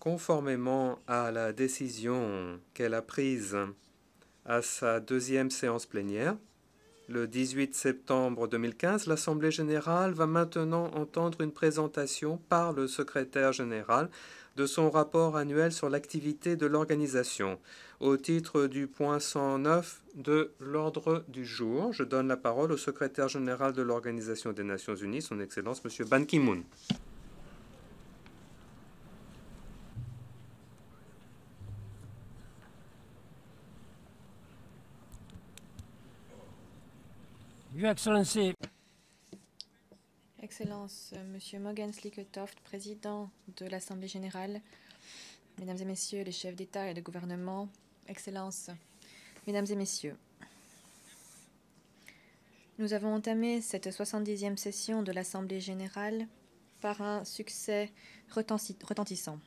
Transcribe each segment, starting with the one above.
Conformément à la décision qu'elle a prise à sa deuxième séance plénière, le 18 septembre 2015, l'Assemblée générale va maintenant entendre une présentation par le secrétaire général de son rapport annuel sur l'activité de l'organisation. Au titre du point 109 de l'ordre du jour, je donne la parole au secrétaire général de l'Organisation des Nations Unies, son Excellence M. Ban Ki-moon. Your Excellency, Excellence, Monsieur Mogens Lykketoft, président de l'Assemblée générale, Mesdames et Messieurs les chefs d'État et de gouvernement, Excellences, Mesdames et Messieurs, nous avons entamé cette 70e session de l'Assemblée générale par un succès retentissant.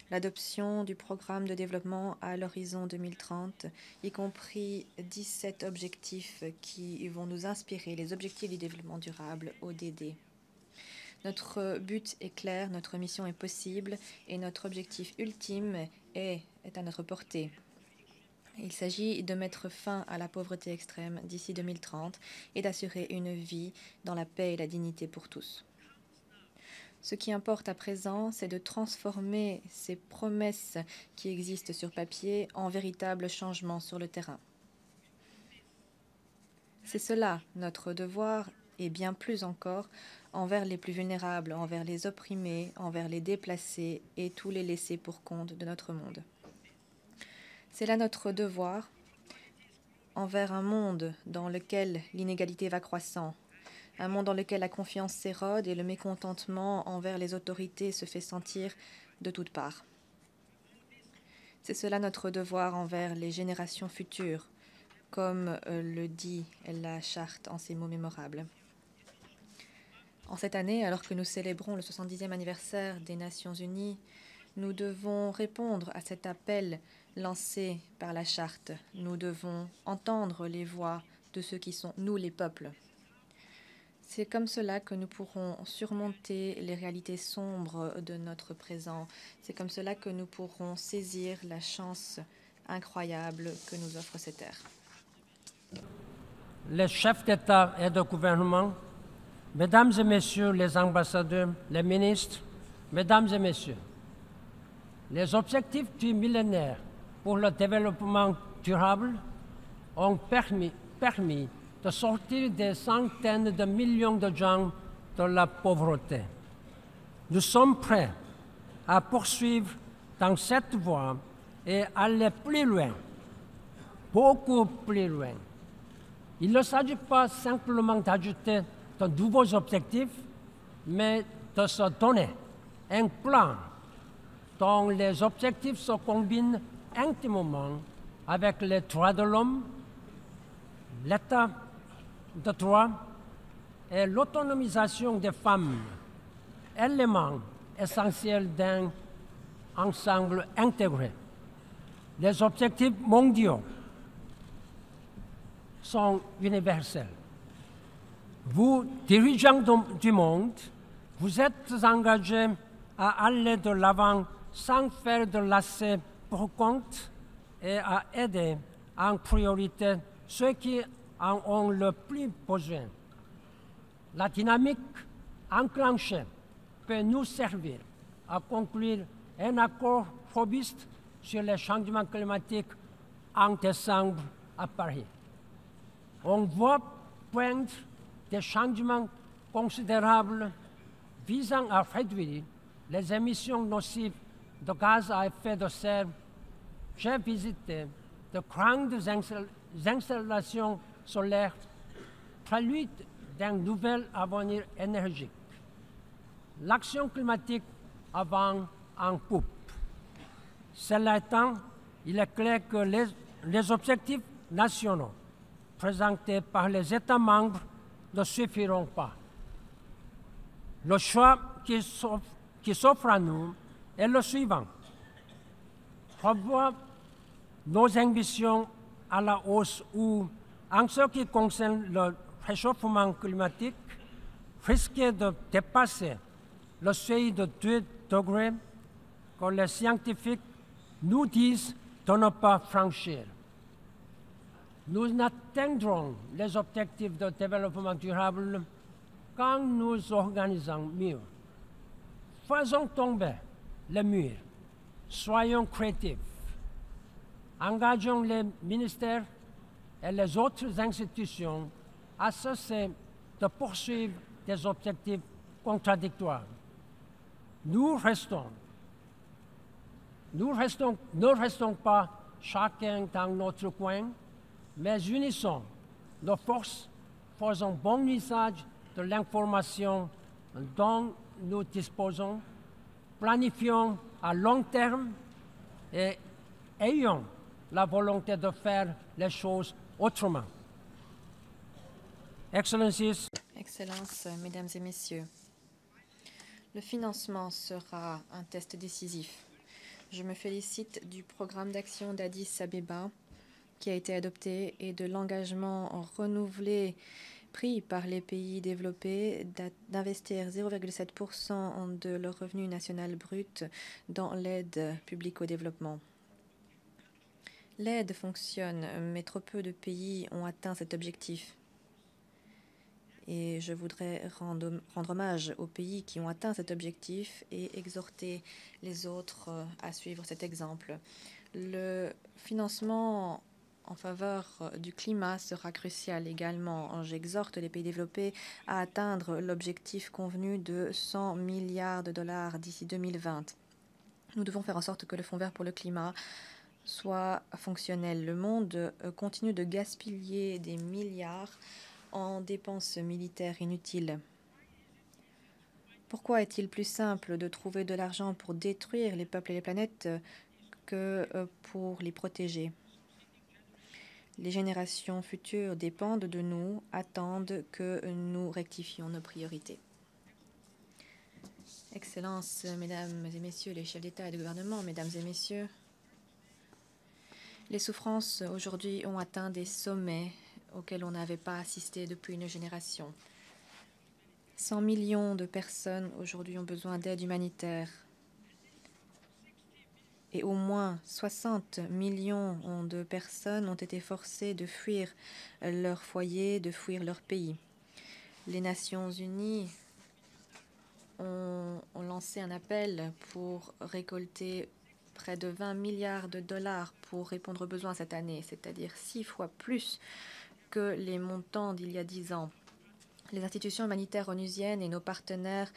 L'adoption du programme de développement à l'horizon 2030, y compris 17 objectifs qui vont nous inspirer, les objectifs du développement durable, ODD. Notre but est clair, notre mission est possible et notre objectif ultime est à notre portée. Il s'agit de mettre fin à la pauvreté extrême d'ici 2030 et d'assurer une vie dans la paix et la dignité pour tous. Ce qui importe à présent, c'est de transformer ces promesses qui existent sur papier en véritables changements sur le terrain. C'est cela notre devoir et bien plus encore envers les plus vulnérables, envers les opprimés, envers les déplacés et tous les laissés pour compte de notre monde. C'est là notre devoir envers un monde dans lequel l'inégalité va croissant, un monde dans lequel la confiance s'érode et le mécontentement envers les autorités se fait sentir de toutes parts. C'est cela notre devoir envers les générations futures, comme le dit la Charte en ces mots mémorables. En cette année, alors que nous célébrons le 70e anniversaire des Nations Unies, nous devons répondre à cet appel lancé par la Charte. Nous devons entendre les voix de ceux qui sont, nous, les peuples. C'est comme cela que nous pourrons surmonter les réalités sombres de notre présent. C'est comme cela que nous pourrons saisir la chance incroyable que nous offre cette ère. les chefs d'État et de gouvernement, Mesdames et Messieurs les ambassadeurs, les ministres, Mesdames et Messieurs, les objectifs du millénaire pour le développement durable ont permis de sortir des centaines de millions de gens de la pauvreté. Nous sommes prêts à poursuivre dans cette voie et aller plus loin, beaucoup plus loin. Il ne s'agit pas simplement d'ajouter de nouveaux objectifs, mais de se donner un plan dont les objectifs se combinent intimement avec les droits de l'homme, l'état de droit et l'autonomisation des femmes, éléments essentiels d'un ensemble intégré. Les objectifs mondiaux sont universels. Vous, dirigeants du monde, vous êtes engagés à aller de l'avant sans faire de lacets pour compte et à aider en priorité ceux qui en ont le plus besoin. La dynamique enclenchée peut nous servir à conclure un accord robuste sur les changements climatiques en décembre à Paris. On voit poindre des changements considérables visant à réduire les émissions nocives de gaz à effet de serre. J'ai visité de grandes installations solaires, prélude d'un nouvel avenir énergique. L'action climatique avance en poupe. Cela étant, il est clair que les objectifs nationaux présentés par les États membres ne suffiront pas. Le choix qui s'offre à nous est le suivant. Revoir nos ambitions à la hausse ou, en ce qui concerne le réchauffement climatique, risquer de dépasser le seuil de 2 degrés que les scientifiques nous disent de ne pas franchir. Nous atteindrons les objectifs de développement durable quand nous organisons mieux. Faisons tomber les murs. Soyons créatifs. Engageons les ministères et les autres institutions à cesser de poursuivre des objectifs contradictoires. Ne restons pas chacun dans notre coin, mais unissons nos forces, faisons bon usage de l'information dont nous disposons, planifions à long terme et ayons la volonté de faire les choses autrement. Excellencies, Excellences, Mesdames et Messieurs, le financement sera un test décisif. Je me félicite du programme d'action d'Addis Abeba qui a été adopté et de l'engagement renouvelé pris par les pays développés d'investir 0,7% de leur revenu national brut dans l'aide publique au développement. L'aide fonctionne, mais trop peu de pays ont atteint cet objectif. Et je voudrais rendre hommage aux pays qui ont atteint cet objectif et exhorter les autres à suivre cet exemple. Le financement en faveur du climat sera crucial également. J'exhorte les pays développés à atteindre l'objectif convenu de 100 milliards de dollars d'ici 2020. Nous devons faire en sorte que le Fonds vert pour le climat soit fonctionnel. Le monde continue de gaspiller des milliards en dépenses militaires inutiles. Pourquoi est-il plus simple de trouver de l'argent pour détruire les peuples et les planètes que pour les protéger? Les générations futures dépendent de nous, attendent que nous rectifions nos priorités. Excellences, Mesdames et Messieurs les chefs d'État et de gouvernement, Mesdames et Messieurs, les souffrances aujourd'hui ont atteint des sommets auxquels on n'avait pas assisté depuis une génération. 100 millions de personnes aujourd'hui ont besoin d'aide humanitaire et au moins 60 millions de personnes ont été forcées de fuir leur foyer, de fuir leur pays. Les Nations Unies ont lancé un appel pour récolter près de 20 milliards de dollars pour répondre aux besoins cette année, c'est-à-dire 6 fois plus que les montants d'il y a 10 ans. Les institutions humanitaires onusiennes et nos partenaires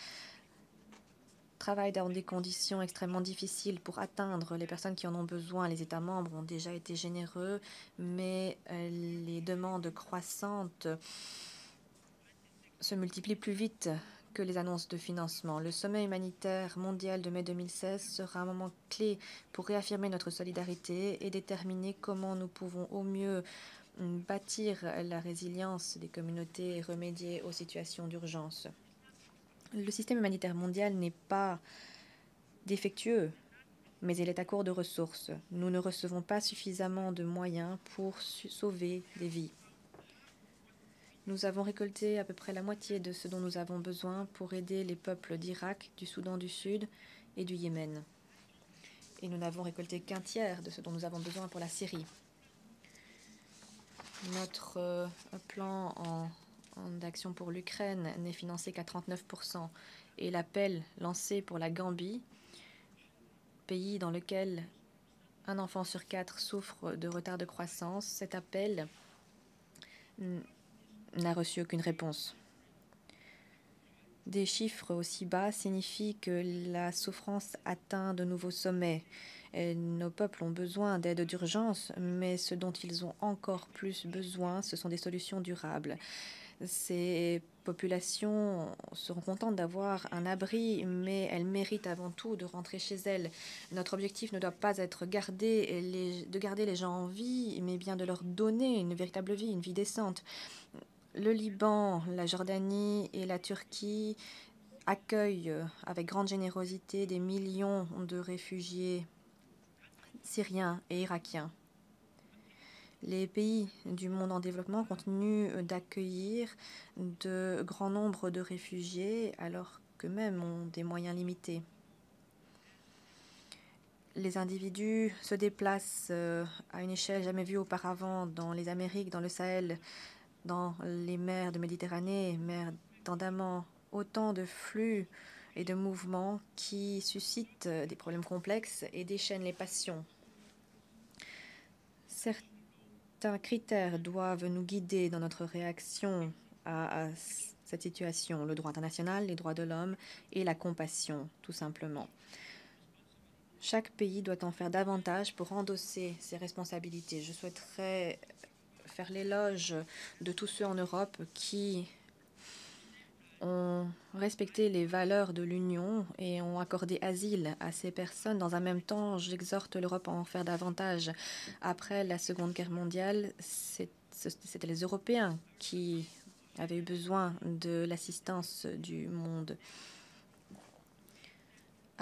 travaillent dans des conditions extrêmement difficiles pour atteindre les personnes qui en ont besoin. Les États membres ont déjà été généreux, mais les demandes croissantes se multiplient plus vite que les annonces de financement. Le sommet humanitaire mondial de mai 2016 sera un moment clé pour réaffirmer notre solidarité et déterminer comment nous pouvons au mieux bâtir la résilience des communautés et remédier aux situations d'urgence. Le système humanitaire mondial n'est pas défectueux, mais il est à court de ressources. Nous ne recevons pas suffisamment de moyens pour sauver des vies. Nous avons récolté à peu près la moitié de ce dont nous avons besoin pour aider les peuples d'Irak, du Soudan du Sud et du Yémen. Et nous n'avons récolté qu'un tiers de ce dont nous avons besoin pour la Syrie. Notre plan d'action pour l'Ukraine n'est financé qu'à 39%. Et l'appel lancé pour la Gambie, pays dans lequel un enfant sur 4 souffre de retard de croissance, cet appel n'a reçu aucune réponse. Des chiffres aussi bas signifient que la souffrance atteint de nouveaux sommets. Et nos peuples ont besoin d'aide d'urgence, mais ce dont ils ont encore plus besoin, ce sont des solutions durables. Ces populations seront contentes d'avoir un abri, mais elles méritent avant tout de rentrer chez elles. Notre objectif ne doit pas être de garder les gens en vie, mais bien de leur donner une véritable vie, une vie décente. Le Liban, la Jordanie et la Turquie accueillent avec grande générosité des millions de réfugiés syriens et irakiens. Les pays du monde en développement continuent d'accueillir de grands nombres de réfugiés alors qu'eux-mêmes ont des moyens limités. Les individus se déplacent à une échelle jamais vue auparavant dans les Amériques, dans le Sahel, dans les mers de Méditerranée, mer d'Andaman, autant de flux et de mouvements qui suscitent des problèmes complexes et déchaînent les passions. Certains critères doivent nous guider dans notre réaction à cette situation, le droit international, les droits de l'homme et la compassion, tout simplement. Chaque pays doit en faire davantage pour endosser ses responsabilités. Je souhaiterais faire l'éloge de tous ceux en Europe qui ont respecté les valeurs de l'Union et ont accordé asile à ces personnes. Dans un même temps, j'exhorte l'Europe à en faire davantage. Après la Seconde Guerre mondiale, c'était les Européens qui avaient eu besoin de l'assistance du monde.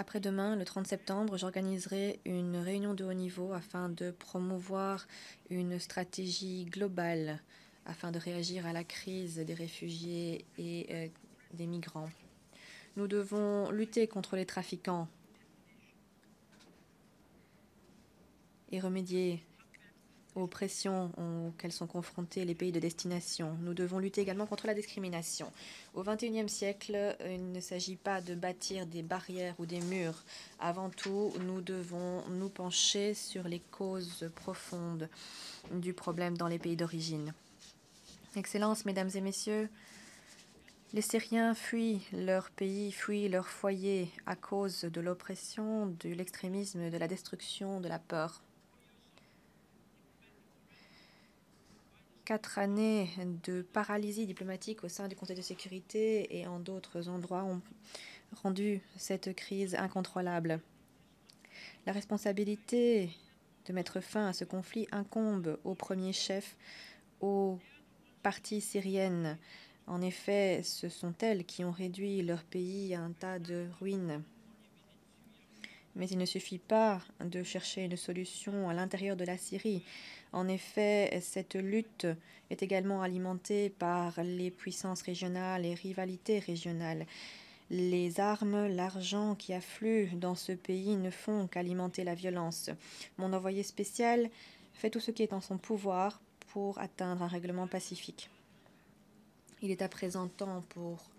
Après-demain, le 30 septembre, j'organiserai une réunion de haut niveau afin de promouvoir une stratégie globale afin de réagir à la crise des réfugiés et des migrants. Nous devons lutter contre les trafiquants et remédier aux pressions auxquelles sont confrontés les pays de destination. Nous devons lutter également contre la discrimination. Au XXIe siècle, il ne s'agit pas de bâtir des barrières ou des murs. Avant tout, nous devons nous pencher sur les causes profondes du problème dans les pays d'origine. Excellences, Mesdames et Messieurs, les Syriens fuient leur pays, fuient leur foyer à cause de l'oppression, de l'extrémisme, de la destruction, de la peur. 4 années de paralysie diplomatique au sein du Conseil de sécurité et en d'autres endroits ont rendu cette crise incontrôlable. La responsabilité de mettre fin à ce conflit incombe au premier chef, aux parties syriennes. En effet, ce sont elles qui ont réduit leur pays à un tas de ruines. Mais il ne suffit pas de chercher une solution à l'intérieur de la Syrie. En effet, cette lutte est également alimentée par les puissances régionales et rivalités régionales. Les armes, l'argent qui affluent dans ce pays ne font qu'alimenter la violence. Mon envoyé spécial fait tout ce qui est en son pouvoir pour atteindre un règlement pacifique. Il est à présent temps pour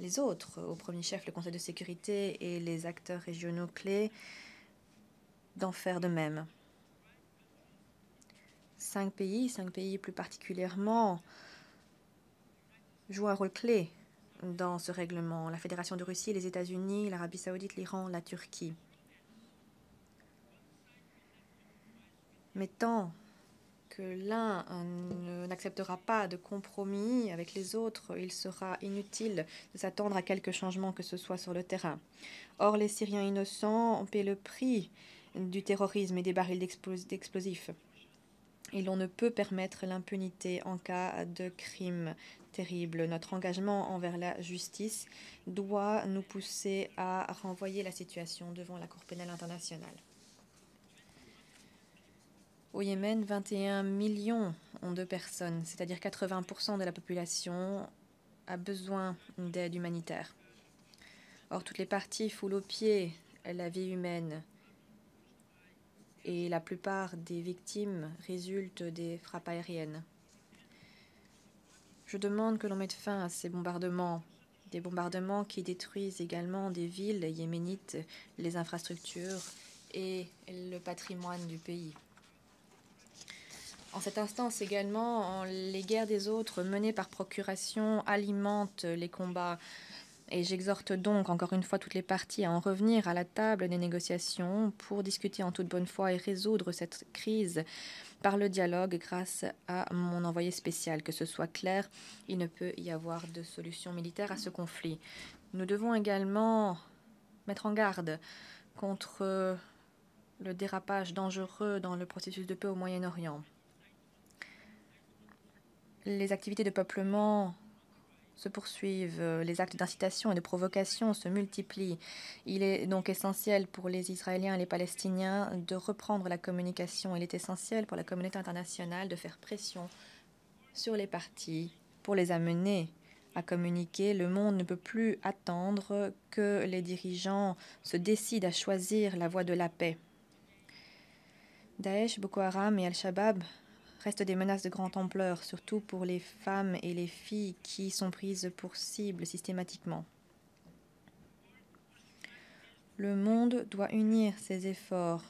les autres, au premier chef, le Conseil de sécurité et les acteurs régionaux clés, d'en faire de même. 5 pays plus particulièrement, jouent un rôle clé dans ce règlement. La Fédération de Russie, les États-Unis, l'Arabie saoudite, l'Iran, la Turquie. Mais tant que l'un n'acceptera pas de compromis avec les autres, il sera inutile de s'attendre à quelque changement que ce soit sur le terrain. Or, les Syriens innocents paient le prix du terrorisme et des barils d'explosifs. Et l'on ne peut permettre l'impunité en cas de crimes terribles. Notre engagement envers la justice doit nous pousser à renvoyer la situation devant la Cour pénale internationale. Au Yémen, 21 millions de personnes, c'est-à-dire 80% de la population, a besoin d'aide humanitaire. Or, toutes les parties foulent aux pieds la vie humaine et la plupart des victimes résultent des frappes aériennes. Je demande que l'on mette fin à ces bombardements, des bombardements qui détruisent également des villes yéménites, les infrastructures et le patrimoine du pays. En cette instance également, les guerres des autres menées par procuration alimentent les combats. Et j'exhorte donc encore une fois toutes les parties à en revenir à la table des négociations pour discuter en toute bonne foi et résoudre cette crise par le dialogue grâce à mon envoyé spécial. Que ce soit clair, il ne peut y avoir de solution militaire à ce conflit. Nous devons également mettre en garde contre le dérapage dangereux dans le processus de paix au Moyen-Orient. Les activités de peuplement se poursuivent, les actes d'incitation et de provocation se multiplient. Il est donc essentiel pour les Israéliens et les Palestiniens de reprendre la communication. Il est essentiel pour la communauté internationale de faire pression sur les parties pour les amener à communiquer. Le monde ne peut plus attendre que les dirigeants se décident à choisir la voie de la paix. Daesh, Boko Haram et Al-Shabaab restent des menaces de grande ampleur, surtout pour les femmes et les filles qui sont prises pour cible systématiquement. Le monde doit unir ses efforts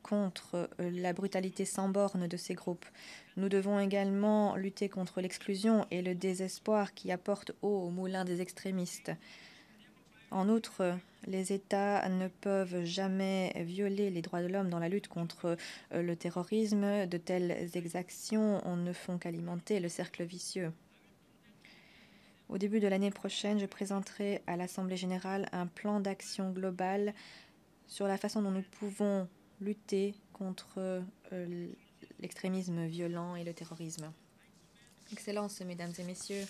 contre la brutalité sans borne de ces groupes. Nous devons également lutter contre l'exclusion et le désespoir qui apportent eau au moulin des extrémistes. En outre, les États ne peuvent jamais violer les droits de l'homme dans la lutte contre le terrorisme. De telles exactions ne font qu'alimenter le cercle vicieux. Au début de l'année prochaine, je présenterai à l'Assemblée générale un plan d'action global sur la façon dont nous pouvons lutter contre l'extrémisme violent et le terrorisme. Excellences, Mesdames et Messieurs,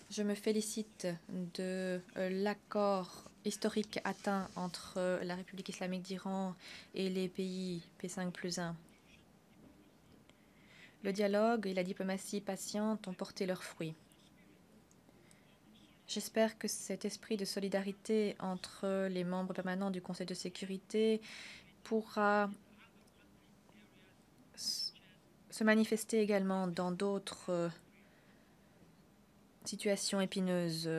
je me félicite de l'accord historique atteint entre la République islamique d'Iran et les pays P5+1. Le dialogue et la diplomatie patiente ont porté leurs fruits. J'espère que cet esprit de solidarité entre les membres permanents du Conseil de sécurité pourra se manifester également dans d'autres situations épineuses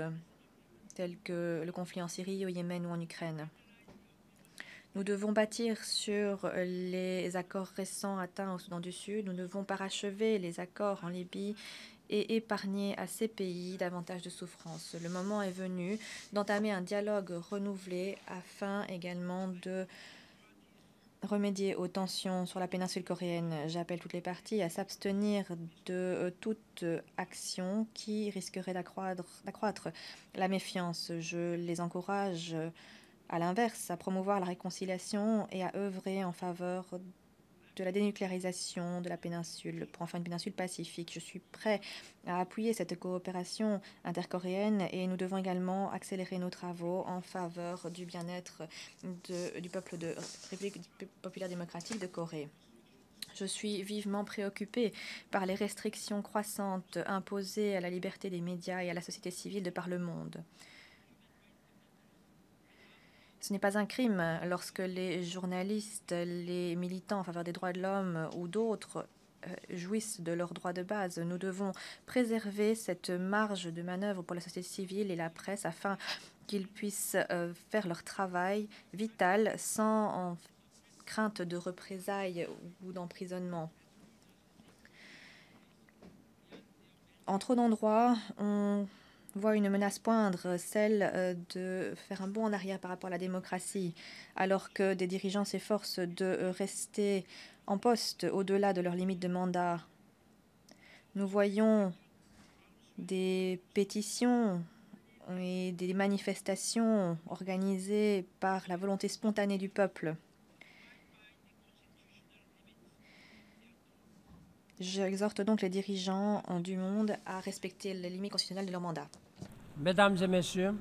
telles que le conflit en Syrie, au Yémen ou en Ukraine. Nous devons bâtir sur les accords récents atteints au Soudan du Sud. Nous devons parachever les accords en Libye et épargner à ces pays davantage de souffrance. Le moment est venu d'entamer un dialogue renouvelé afin également de remédier aux tensions sur la péninsule coréenne. J'appelle toutes les parties à s'abstenir de toute action qui risquerait d'accroître la méfiance. Je les encourage, à l'inverse, à promouvoir la réconciliation et à œuvrer en faveur de la dénucléarisation de la péninsule, pour enfin une péninsule pacifique. Je suis prêt à appuyer cette coopération intercoréenne et nous devons également accélérer nos travaux en faveur du bien-être du peuple de République populaire démocratique de Corée. Je suis vivement préoccupée par les restrictions croissantes imposées à la liberté des médias et à la société civile de par le monde. Ce n'est pas un crime lorsque les journalistes, les militants en faveur des droits de l'homme ou d'autres jouissent de leurs droits de base. Nous devons préserver cette marge de manœuvre pour la société civile et la presse afin qu'ils puissent faire leur travail vital sans crainte de représailles ou d'emprisonnement. En trop d'endroits, on voit une menace poindre, celle de faire un bond en arrière par rapport à la démocratie, alors que des dirigeants s'efforcent de rester en poste au-delà de leurs limites de mandat. Nous voyons des pétitions et des manifestations organisées par la volonté spontanée du peuple. J'exhorte donc les dirigeants du monde à respecter les limites constitutionnelles de leur mandat. Mesdames et Messieurs,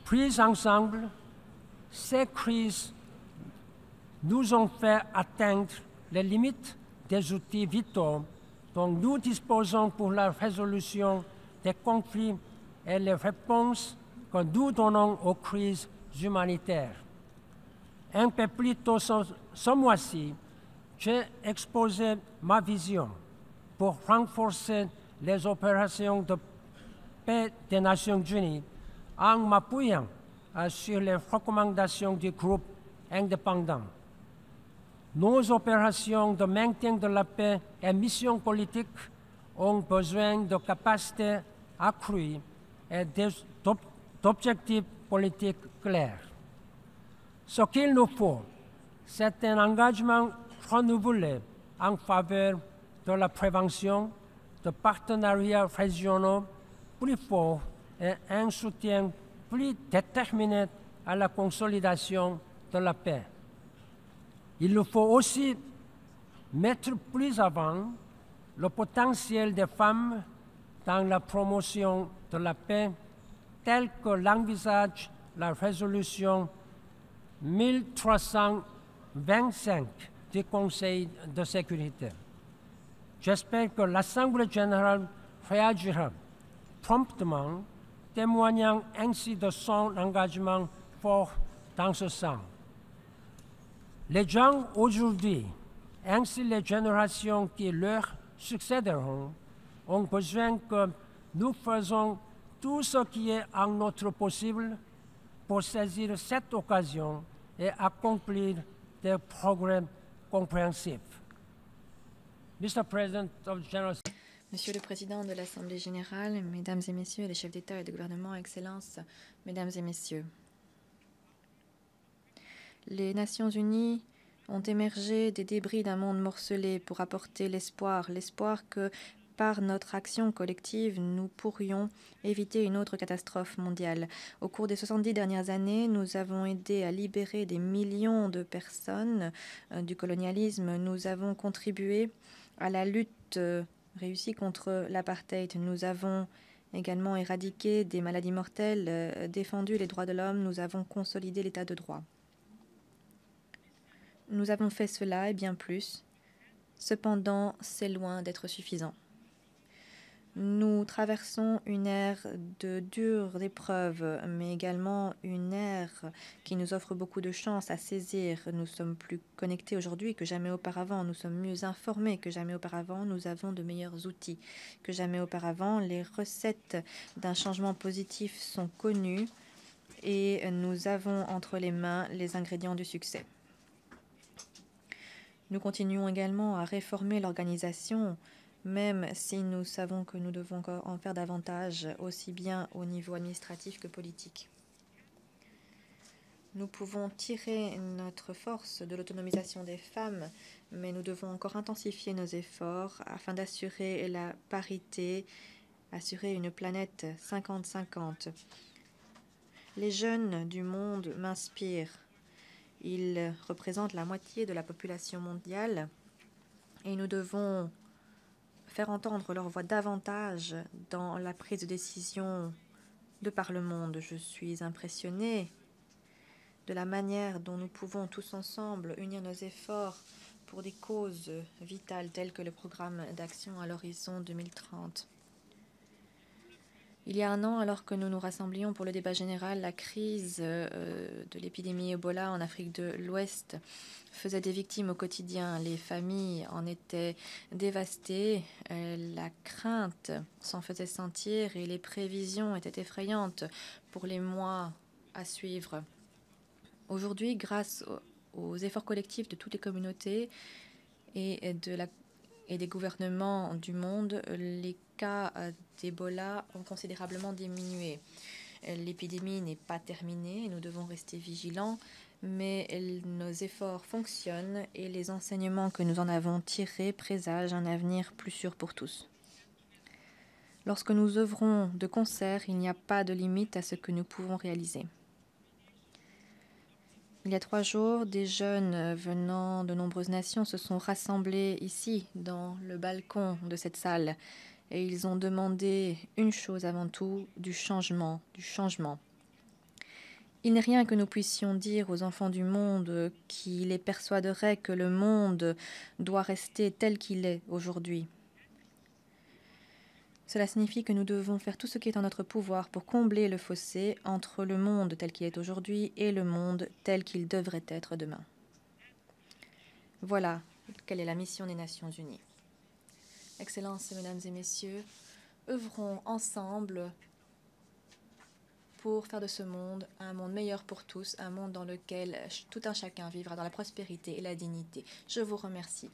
prises ensemble, ces crises nous ont fait atteindre les limites des outils vitaux dont nous disposons pour la résolution des conflits et les réponses que nous donnons aux crises humanitaires. Un peu plus tôt ce mois-ci, j'ai exposé ma vision pour renforcer les opérations de paix des Nations Unies en m'appuyant sur les recommandations du groupe indépendant. Nos opérations de maintien de la paix et missions politiques ont besoin de capacités accrues et d'objectifs politiques clairs. Ce qu'il nous faut, c'est un engagement renouvelé en faveur de la prévention, de partenariats régionaux plus forts et un soutien plus déterminé à la consolidation de la paix. Il nous faut aussi mettre plus avant le potentiel des femmes dans la promotion de la paix, tel que l'envisage la résolution 1325 du Conseil de sécurité. J'espère que l'Assemblée générale réagira promptement, témoignant ainsi de son engagement fort dans ce sens. Les gens aujourd'hui Ainsi, les générations qui leur succéderont ont besoin que nous fassions tout ce qui est en notre possible pour saisir cette occasion et accomplir des progrès compréhensifs. Mr. President of the General Monsieur le Président de l'Assemblée générale, Mesdames et Messieurs les chefs d'État et de gouvernement, Excellences, Mesdames et Messieurs, les Nations unies ont émergé des débris d'un monde morcelé pour apporter l'espoir que par notre action collective, nous pourrions éviter une autre catastrophe mondiale. Au cours des 70 dernières années, nous avons aidé à libérer des millions de personnes du colonialisme. Nous avons contribué à la lutte réussie contre l'apartheid. Nous avons également éradiqué des maladies mortelles, défendu les droits de l'homme. Nous avons consolidé l'état de droit. Nous avons fait cela et bien plus. Cependant, c'est loin d'être suffisant. Nous traversons une ère de dures épreuves, mais également une ère qui nous offre beaucoup de chances à saisir. Nous sommes plus connectés aujourd'hui que jamais auparavant. Nous sommes mieux informés que jamais auparavant. Nous avons de meilleurs outils que jamais auparavant. Les recettes d'un changement positif sont connues et nous avons entre les mains les ingrédients du succès. Nous continuons également à réformer l'organisation, même si nous savons que nous devons en faire davantage, aussi bien au niveau administratif que politique. Nous pouvons tirer notre force de l'autonomisation des femmes, mais nous devons encore intensifier nos efforts afin d'assurer la parité, assurer une planète 50-50. Les jeunes du monde m'inspirent. Ils représentent la moitié de la population mondiale et nous devons faire entendre leur voix davantage dans la prise de décision de par le monde. Je suis impressionnée de la manière dont nous pouvons tous ensemble unir nos efforts pour des causes vitales telles que le programme d'action à l'horizon 2030. Il y a un an, alors que nous nous rassemblions pour le débat général, la crise de l'épidémie Ebola en Afrique de l'Ouest faisait des victimes au quotidien. Les familles en étaient dévastées, la crainte s'en faisait sentir et les prévisions étaient effrayantes pour les mois à suivre. Aujourd'hui, grâce aux efforts collectifs de toutes les communautés et des gouvernements du monde, les cas d'Ebola ont considérablement diminué. L'épidémie n'est pas terminée, nous devons rester vigilants, mais nos efforts fonctionnent et les enseignements que nous en avons tirés présagent un avenir plus sûr pour tous. Lorsque nous œuvrons de concert, il n'y a pas de limite à ce que nous pouvons réaliser. Il y a 3 jours, des jeunes venant de nombreuses nations se sont rassemblés ici, dans le balcon de cette salle. Et ils ont demandé une chose avant tout, du changement. Il n'est rien que nous puissions dire aux enfants du monde qui les persuaderait que le monde doit rester tel qu'il est aujourd'hui. Cela signifie que nous devons faire tout ce qui est en notre pouvoir pour combler le fossé entre le monde tel qu'il est aujourd'hui et le monde tel qu'il devrait être demain. Voilà quelle est la mission des Nations Unies. Excellences, Mesdames et Messieurs, œuvrons ensemble pour faire de ce monde un monde meilleur pour tous, un monde dans lequel tout un chacun vivra dans la prospérité et la dignité. Je vous remercie.